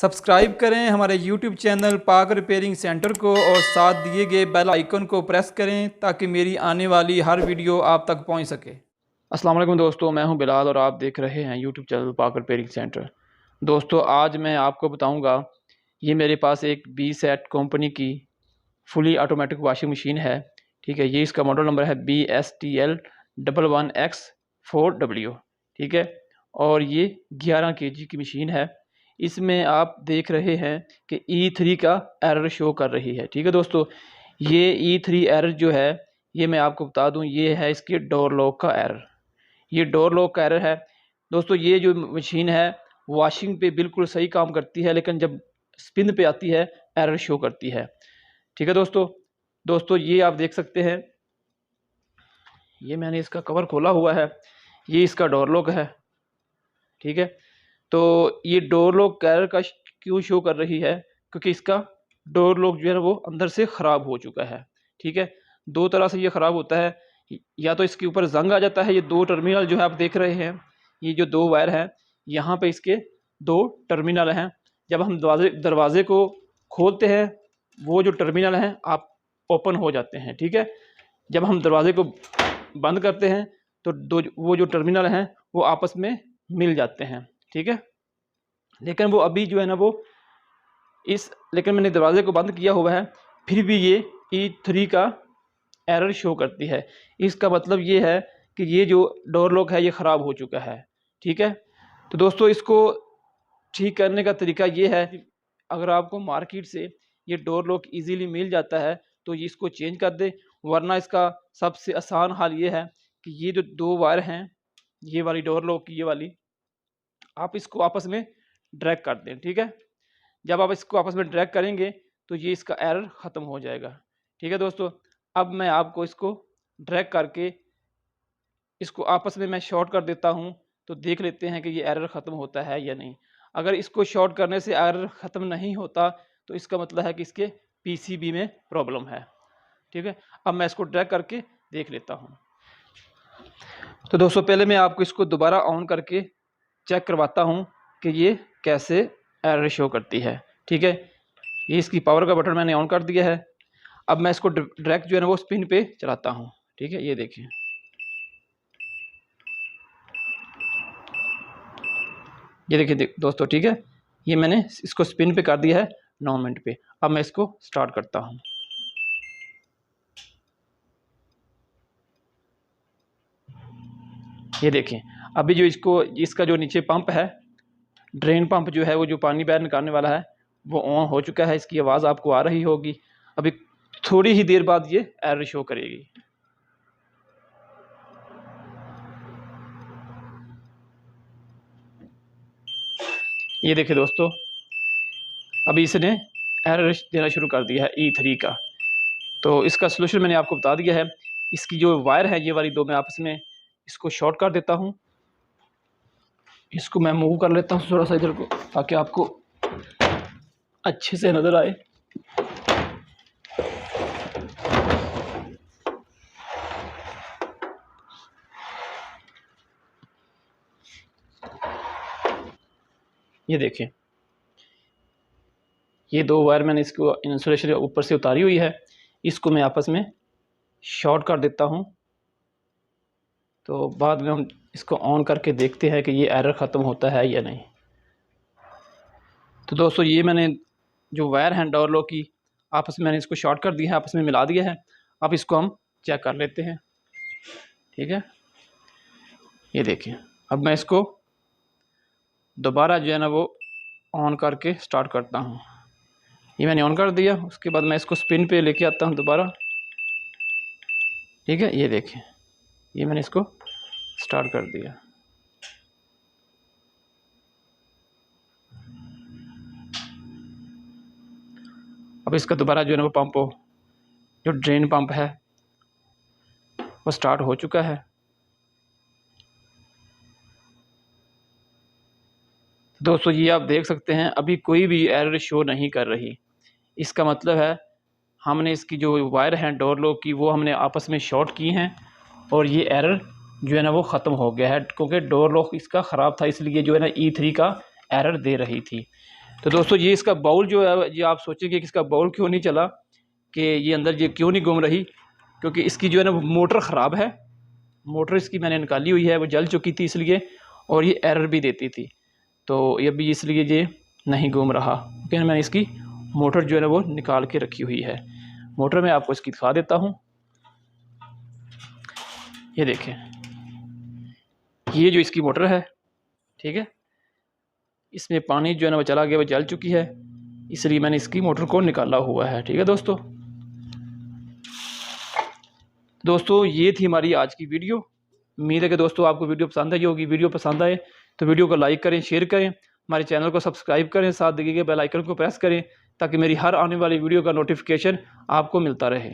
Subscribe करें हमारे YouTube channel पाक रिपेयरिंग सेंटर को और साथ दिए गए बेल आइकन को प्रेस करें ताकि मेरी आने वाली हर वीडियो आप तक पहुंच सके। अस्सलाम वालेकुम दोस्तों, मैं हूं बिलाल और आप देख रहे हैं YouTube चैनल पाक रिपेयरिंग सेंटर। दोस्तों, आज मैं आपको बताऊंगा, ये मेरे पास एक BSET कंपनी की फुली ऑटोमेटिक वॉशिंग मशीन है। ठीक है, ये इसका मॉडल नंबर है BSTL 11X4W। ठीक है, और ये 11 kg की मशीन है। इसमें आप देख रहे हैं कि E3 का एरर शो कर रही है। ठीक है दोस्तों, ये E3 एरर जो है, ये मैं आपको बता दूं, ये है इसके डोर लॉक का एरर। ये डोर लॉक का एरर है दोस्तों। ये जो मशीन है वॉशिंग पे बिल्कुल सही काम करती है, लेकिन जब स्पिन पे आती है एरर शो करती है। ठीक है दोस्तों, ये आप देख सकते हैं, ये मैंने इसका कवर खोला हुआ है, ये इसका डोर लॉक है। ठीक है, तो ये डोर लॉक एरर का क्यों शो कर रही है? क्योंकि इसका डोर लॉक जो है ना वो अंदर से ख़राब हो चुका है। ठीक है, दो तरह से ये ख़राब होता है, या तो इसके ऊपर जंग आ जाता है। ये दो टर्मिनल जो है आप देख रहे हैं, ये जो दो वायर हैं, यहाँ पे इसके दो टर्मिनल हैं। जब हम दरवाजे को खोलते हैं, वो जो टर्मिनल हैं आप ओपन हो जाते हैं। ठीक है, जब हम दरवाजे को बंद करते हैं तो वो जो टर्मिनल हैं वो आपस में मिल जाते हैं। ठीक है, लेकिन वो अभी जो है ना वो लेकिन मैंने दरवाजे को बंद किया हुआ है, फिर भी ये E3 का एरर शो करती है। इसका मतलब ये है कि ये जो डोर लॉक है ये ख़राब हो चुका है। ठीक है, तो दोस्तों इसको ठीक करने का तरीका ये है, अगर आपको मार्केट से ये डोर लॉक इजीली मिल जाता है तो ये इसको चेंज कर दे, वरना इसका सबसे आसान हाल ये है कि ये जो दो वायर हैं, ये वाली डोर लॉक की, ये वाली, आप इसको आपस में ड्रैग कर दें। ठीक है, जब आप इसको आपस में ड्रैग करेंगे तो ये इसका एरर ख़त्म हो जाएगा। ठीक है दोस्तों, अब मैं आपको इसको ड्रैग करके इसको आपस में मैं शॉर्ट कर देता हूँ, तो देख लेते हैं कि ये एरर ख़त्म होता है या नहीं। अगर इसको शॉर्ट करने से एरर ख़त्म नहीं होता तो इसका मतलब है कि इसके PCB में प्रॉब्लम है। ठीक है, अब मैं इसको ड्रैग करके देख लेता हूँ। तो दोस्तों, पहले मैं आपको इसको दोबारा ऑन करके चेक करवाता हूँ कि ये कैसे एरर शो करती है। ठीक है, ये इसकी पावर का बटन मैंने ऑन कर दिया है। अब मैं इसको डायरेक्ट जो है ना वो स्पिन पे चलाता हूँ। ठीक है, ये देखिए, ये देखिए दोस्तों। ठीक है, ये मैंने इसको स्पिन पे कर दिया है 9 मिनट पे। अब मैं इसको स्टार्ट करता हूँ। ये देखिए, अभी जो इसका जो नीचे पंप है, ड्रेन पंप जो है, वो जो पानी बाहर निकालने वाला है, वो ऑन हो चुका है। इसकी आवाज़ आपको आ रही होगी। अभी थोड़ी ही देर बाद ये एरर शो करेगी। ये देखिए दोस्तों, अभी इसने एरर देना शुरू कर दिया है E3 का। तो इसका सलूशन मैंने आपको बता दिया है। इसकी जो वायर है, ये वाली दो, मैं आपस में इसको शॉर्ट कर देता हूँ। इसको मैं मूव कर लेता हूँ थोड़ा सा इधर को, ताकि आपको अच्छे से नज़र आए। ये देखें, ये दो वायर मैंने इसको इंसुलेशन ऊपर से उतारी हुई है, इसको मैं आपस में शॉर्ट कर देता हूँ। तो बाद में हम इसको ऑन करके देखते हैं कि ये एरर ख़त्म होता है या नहीं। तो दोस्तों, ये मैंने जो वायर हैं डोर लॉक की, आपस में मैंने इसको शॉर्ट कर दिया है, आपस में मिला दिया है। अब इसको हम चेक कर लेते हैं। ठीक है, ये देखिए, अब मैं इसको दोबारा जो है ना वो ऑन करके स्टार्ट करता हूँ। ये मैंने ऑन कर दिया, उसके बाद मैं इसको स्पिन पे लेके आता हूँ दोबारा। ठीक है, ये देखिए, ये मैंने इसको स्टार्ट कर दिया। अब इसका दोबारा जो है ना वो पंप हो, जो ड्रेन पंप है, वो स्टार्ट हो चुका है। दोस्तों, ये आप देख सकते हैं, अभी कोई भी एरर शो नहीं कर रही। इसका मतलब है हमने इसकी जो वायर हैं डोर लॉक की, वो हमने आपस में शॉर्ट की हैं, और ये एरर जो है ना वो ख़त्म हो गया है। क्योंकि डोर लॉक इसका ख़राब था, इसलिए जो है ना E3 का एरर दे रही थी। तो दोस्तों ये इसका बाउल जो है, ये आप सोचेंगे कि इसका बाउल क्यों नहीं चला, कि ये अंदर ये क्यों नहीं घूम रही, क्योंकि इसकी जो है ना मोटर ख़राब है। मोटर इसकी मैंने निकाली हुई है, वो जल चुकी थी इसलिए, और ये एरर भी देती थी, तो ये भी इसलिए ये नहीं घूम रहा, क्योंकि मैंने इसकी मोटर जो है ना वो निकाल के रखी हुई है। मोटर मैं आपको इसकी दिखा देता हूँ। ये देखें, ये जो इसकी मोटर है, ठीक है, इसमें पानी जो है ना वो चला गया, वो जल चुकी है, इसलिए मैंने इसकी मोटर को निकाला हुआ है। ठीक है दोस्तों ये थी हमारी आज की वीडियो। उम्मीद है कि दोस्तों आपको वीडियो पसंद आई होगी। वीडियो पसंद आए तो वीडियो को लाइक करें, शेयर करें, हमारे चैनल को सब्सक्राइब करें, साथ दिए गए बेल आइकन को प्रेस करें ताकि मेरी हर आने वाली वीडियो का नोटिफिकेशन आपको मिलता रहे।